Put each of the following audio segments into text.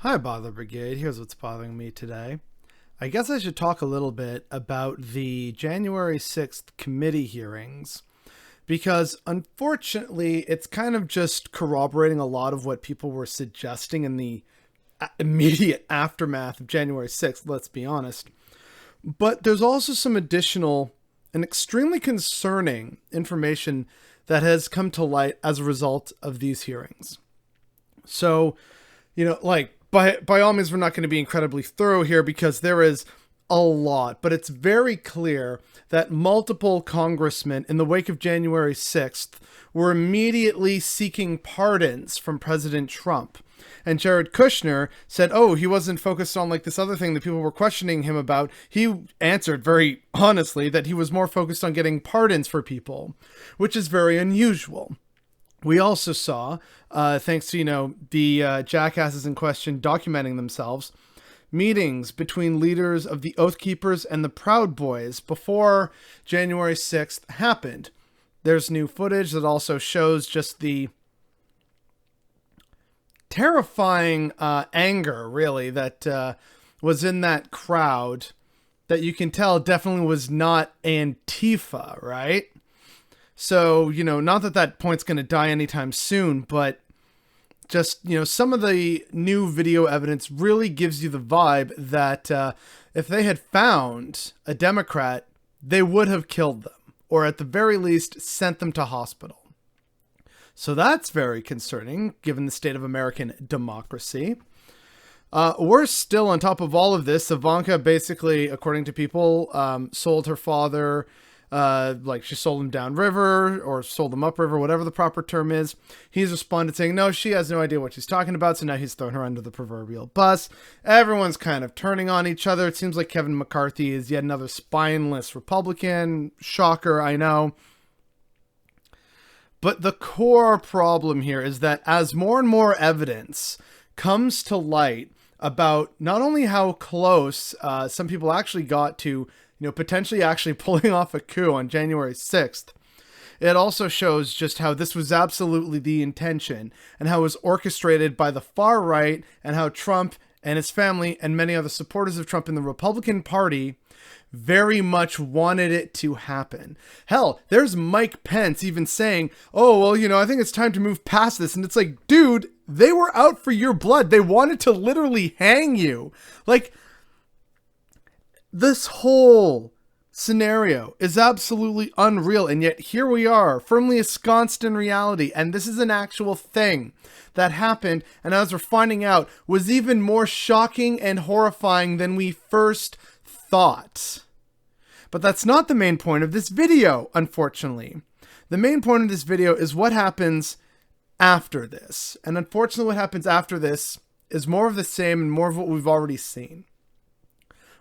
Hi, Bother Brigade. Here's what's bothering me today. I guess I should talk a little bit about the January 6th committee hearings because unfortunately it's kind of just corroborating a lot of what people were suggesting in the immediate aftermath of January 6th, let's be honest. But there's also some additional and extremely concerning information that has come to light as a result of these hearings. So, by all means, we're not going to be incredibly thorough here because there is a lot, but it's very clear that multiple congressmen in the wake of January 6th were immediately seeking pardons from President Trump. And Jared Kushner said, he wasn't focused on like this other thing that people were questioning him about. He answered very honestly that he was more focused on getting pardons for people, which is very unusual. We also saw, thanks to, the jackasses in question documenting themselves, meetings between leaders of the Oath Keepers and the Proud Boys before January 6th happened. There's new footage that also shows just the terrifying anger, really, that was in that crowd that you can tell definitely was not Antifa, right? So, not that that point's going to die anytime soon, but just, some of the new video evidence really gives you the vibe that if they had found a Democrat, they would have killed them, or at the very least sent them to hospital. So that's very concerning, given the state of American democracy. Worse still, on top of all of this, Ivanka basically, according to people, sold her father. She sold him downriver or sold him upriver, whatever the proper term is. He's responded saying, no, she has no idea what she's talking about. So now he's thrown her under the proverbial bus. Everyone's kind of turning on each other. It seems like Kevin McCarthy is yet another spineless Republican. Shocker, I know. But the core problem here is that as more and more evidence comes to light about not only how close some people actually got to potentially actually pulling off a coup on January 6th. It also shows just how this was absolutely the intention and how it was orchestrated by the far right and how Trump and his family and many other supporters of Trump in the Republican Party very much wanted it to happen. Hell, there's Mike Pence even saying, I think it's time to move past this. And it's like, dude, they were out for your blood. They wanted to literally hang you. This whole scenario is absolutely unreal, and yet here we are, firmly ensconced in reality, and this is an actual thing that happened, and as we're finding out, was even more shocking and horrifying than we first thought. But that's not the main point of this video, unfortunately. The main point of this video is what happens after this, and unfortunately what happens after this is more of the same and more of what we've already seen.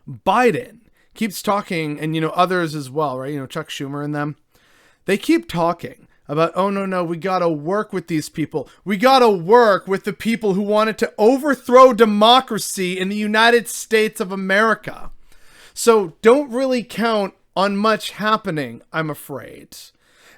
Biden keeps talking, and others as well, right? Chuck Schumer and them. They keep talking about, no, we gotta work with these people. We gotta work with the people who wanted to overthrow democracy in the United States of America. So don't really count on much happening, I'm afraid.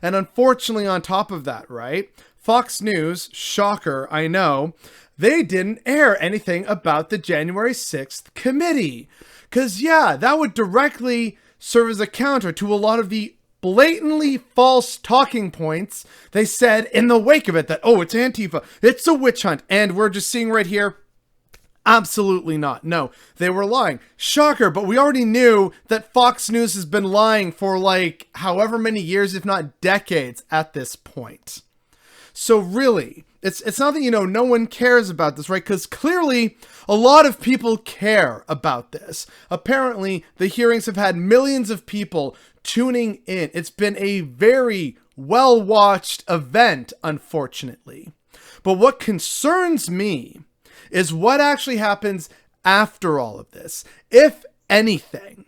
And unfortunately, on top of that, right? Fox News, shocker, I know, they didn't air anything about the January 6th committee. Because, that would directly serve as a counter to a lot of the blatantly false talking points they said in the wake of it that, it's Antifa, it's a witch hunt, and we're just seeing right here, absolutely not. No, they were lying. Shocker, but we already knew that Fox News has been lying for however many years, if not decades at this point. So really, it's not that, no one cares about this, right? Because clearly a lot of people care about this. Apparently, the hearings have had millions of people tuning in. It's been a very well-watched event, unfortunately. But what concerns me is what actually happens after all of this, if anything.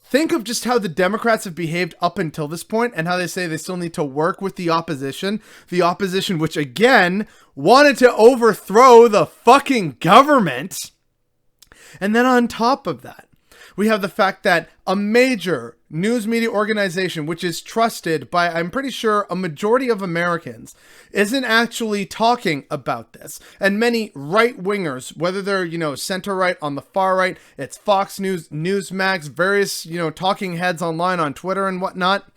Think of just how the Democrats have behaved up until this point and how they say they still need to work with the opposition. The opposition, which again, wanted to overthrow the fucking government. And then on top of that, We have the fact that a major news media organization, which is trusted by, I'm pretty sure, a majority of Americans, isn't actually talking about this. And many right-wingers, whether they're, center-right, on the far right, it's Fox News, Newsmax, various, talking heads online on Twitter and whatnot,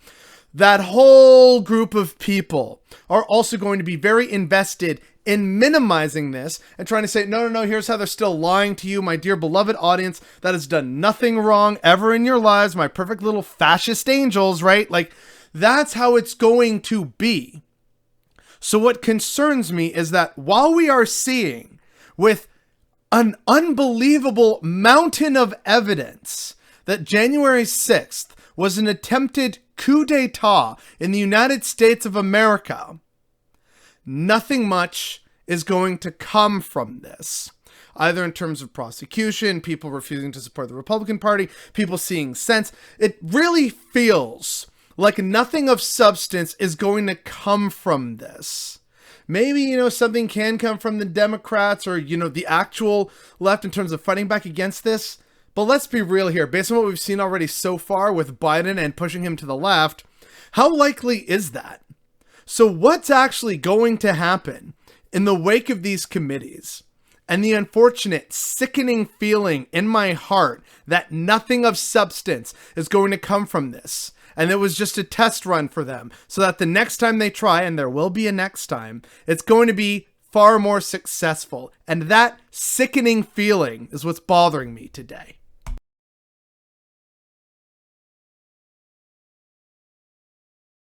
that whole group of people are also going to be very invested in minimizing this and trying to say, no, here's how they're still lying to you, my dear beloved audience that has done nothing wrong ever in your lives, my perfect little fascist angels, right? Like, that's how it's going to be. So what concerns me is that while we are seeing with an unbelievable mountain of evidence that January 6th was an attempted coup d'etat in the United States of America, nothing much is going to come from this, either in terms of prosecution, people refusing to support the Republican Party, people seeing sense. It really feels like nothing of substance is going to come from this. Maybe, something can come from the Democrats or, the actual left in terms of fighting back against this. But let's be real here. Based on what we've seen already so far with Biden and pushing him to the left, how likely is that? So what's actually going to happen in the wake of these committees and the unfortunate, sickening feeling in my heart that nothing of substance is going to come from this? And it was just a test run for them so that the next time they try, and there will be a next time, it's going to be far more successful. And that sickening feeling is what's bothering me today.